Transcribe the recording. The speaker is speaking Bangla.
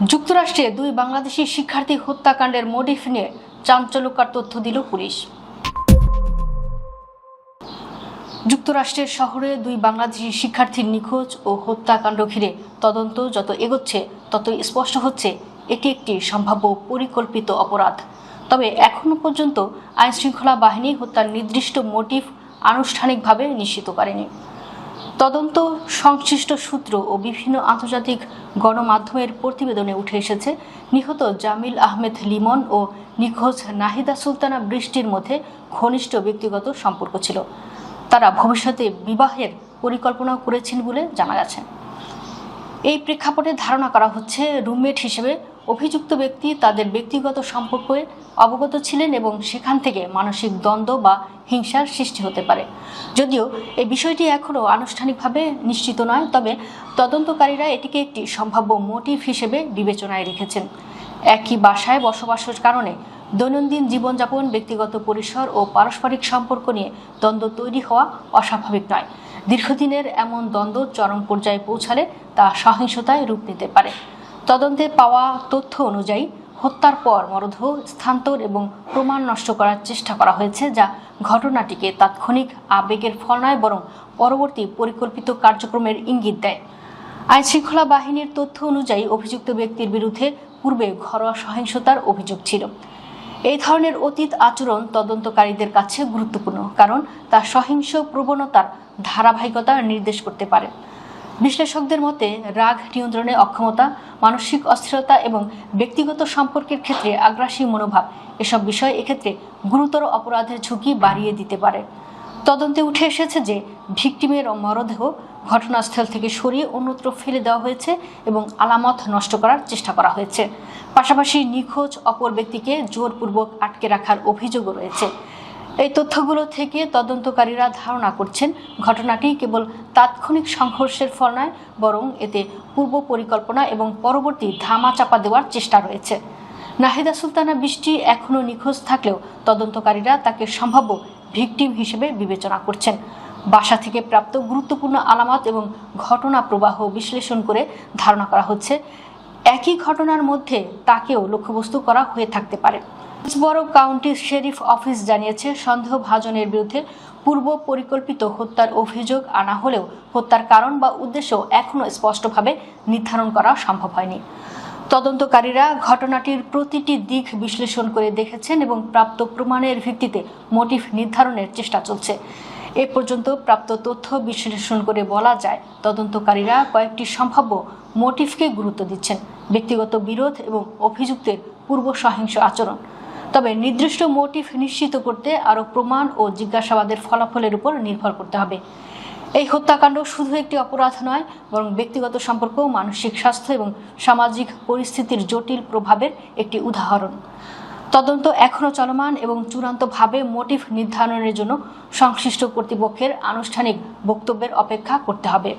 যুক্তরাষ্ট্রে দুই বাংলাদেশি শিক্ষার্থী হত্যাকাণ্ডের মোটিভ নিয়ে চাঞ্চল্যকর তথ্য দিল পুলিশ। যুক্তরাষ্ট্রের শহরে দুই বাংলাদেশি শিক্ষার্থীর নিখোঁজ ও হত্যাকাণ্ড ঘিরে তদন্ত যত এগোচ্ছে ততই স্পষ্ট হচ্ছে এটি একটি সম্ভাব্য পরিকল্পিত অপরাধ। তবে এখনো পর্যন্ত আইনশৃঙ্খলা বাহিনী হত্যার নির্দিষ্ট মোটিভ আনুষ্ঠানিকভাবে নিশ্চিত করেনি। তদন্ত সংশ্লিষ্ট সূত্র ও বিভিন্ন আন্তর্জাতিক গণমাধ্যমের প্রতিবেদনে উঠে এসেছে, নিহত জামিল আহমেদ লিমন ও নিখোঁজ নাহিদা সুলতানা বৃষ্টির মধ্যে ঘনিষ্ঠ ব্যক্তিগত সম্পর্ক ছিল। তারা ভবিষ্যতে বিবাহের পরিকল্পনা করেছেন বলে জানা গেছে। এই প্রেক্ষাপটে ধারণা করা হচ্ছে রুমমেট হিসেবে অভিযুক্ত ব্যক্তি তাদের ব্যক্তিগত সম্পর্কে অবগত ছিলেন এবং সেখান থেকে মানসিক দ্বন্দ্ব বা হিংসার সৃষ্টি হতে পারে। যদিও এই বিষয়টি এখনও আনুষ্ঠানিকভাবে নিশ্চিত নয়, তবে তদন্তকারীরা এটিকে একটি সম্ভাব্য মোটিভ হিসেবে বিবেচনায় রেখেছেন। একই বাসায় বসবাসের কারণে দৈনন্দিন জীবনযাপন, ব্যক্তিগত পরিসর ও পারস্পরিক সম্পর্ক নিয়ে দ্বন্দ্ব তৈরি হওয়া অস্বাভাবিক নয়। দীর্ঘদিনের এমন দ্বন্দ্ব চরম পর্যায়ে পৌঁছালে তা সহিংসতায় রূপ নিতে পারে। তদন্তে পাওয়া তথ্য অনুযায়ী হত্যার পর মরদেহ স্থানান্তর এবং প্রমাণ নষ্ট করার চেষ্টা করা হয়েছে, যা ঘটনাটিকে তাৎক্ষণিক আবেগের ফল নয় বরং পরবর্তী পরিকল্পিত কার্যক্রমের ইঙ্গিত দেয়। আইনশৃঙ্খলা বাহিনীর তথ্য অনুযায়ী অভিযুক্ত ব্যক্তির বিরুদ্ধে পূর্বে ঘরোয়া সহিংসতার অভিযোগ ছিল। এই ধরনের অতীত আচরণ তদন্তকারীদের কাছে গুরুত্বপূর্ণ, কারণ তা সহিংস প্রবণতার ধারাবাহিকতা নির্দেশ করতে পারে। বিশ্লেষকদের মতে রাগ নিয়ন্ত্রণে অক্ষমতা, মানসিক অস্থিরতা এবং ব্যক্তিগত সম্পর্কের ক্ষেত্রে আগ্রাসী মনোভাব এসব বিষয় এক্ষেত্রে গুরুতর অপরাধের ঝুঁকি বাড়িয়ে দিতে পারে। তদন্তে উঠে এসেছে যে ভিকটিমের মরদেহ ঘটনাস্থল থেকে সরিয়ে অন্যত্র ফেলে দেওয়া হয়েছে এবং আলামত নষ্ট করার চেষ্টা করা হয়েছে। পাশাপাশি নিখোঁজ অপর ব্যক্তিকে জোরপূর্বক আটকে রাখার অভিযোগও রয়েছে। এই তথ্যগুলো থেকে তদন্তকারীরা ধারণা করছেন ঘটনাটি কেবল তাৎক্ষণিক সংঘর্ষের ফল নয়, বরং এতে পূর্ব পরিকল্পনা এবং পরবর্তী ধামাচাপা দেওয়ার চেষ্টা রয়েছে। নাহিদা সুলতানা বৃষ্টি এখনও নিখোঁজ থাকলেও তদন্তকারীরা তাকে সম্ভাব্য ভিকটিম হিসেবে বিবেচনা করছেন। বাসা থেকে প্রাপ্ত গুরুত্বপূর্ণ আলামত এবং ঘটনা প্রবাহ বিশ্লেষণ করে ধারণা করা হচ্ছে একই ঘটনার মধ্যে তাকেও লক্ষ্যবস্তু করা হয়ে থাকতে পারে। বড় কাউন্টি শেরিফ অফিস জানিয়েছে, সন্দেহভাজনের বিরুদ্ধে পূর্ব পরিকল্পিত হত্যার অভিযোগ আনা হলেও হত্যার কারণ বা উদ্দেশ্য এখনও স্পষ্টভাবে নির্ধারণ করা সম্ভব হয়নি। তদন্তকারীরা ঘটনাটির প্রতিটি দিক বিশ্লেষণ করে দেখেছেন এবং প্রাপ্ত প্রমাণের ভিত্তিতে মোটিভ নির্ধারণের চেষ্টা চলছে। এ পর্যন্ত প্রাপ্ত তথ্য বিশ্লেষণ করে বলা যায়, তদন্তকারীরা কয়েকটি সম্ভাব্য মোটিভকে গুরুত্ব দিচ্ছেন: ব্যক্তিগত বিরোধ এবং অভিযুক্তের পূর্ব সহিংস আচরণ। তবে নির্দিষ্ট মোটিভ নিশ্চিত করতে আরও প্রমাণ ও জিজ্ঞাসাবাদের ফলাফলের উপর নির্ভর করতে হবে। এই হত্যাকাণ্ড শুধু একটি অপরাধ নয়, বরং ব্যক্তিগত সম্পর্ক, মানসিক স্বাস্থ্য এবং সামাজিক পরিস্থিতির জটিল প্রভাবের একটি উদাহরণ। তদন্ত এখনও চলমান এবং চূড়ান্তভাবে মোটিভ নির্ধারণের জন্য সংশ্লিষ্ট কর্তৃপক্ষের আনুষ্ঠানিক বক্তব্যের অপেক্ষা করতে হবে।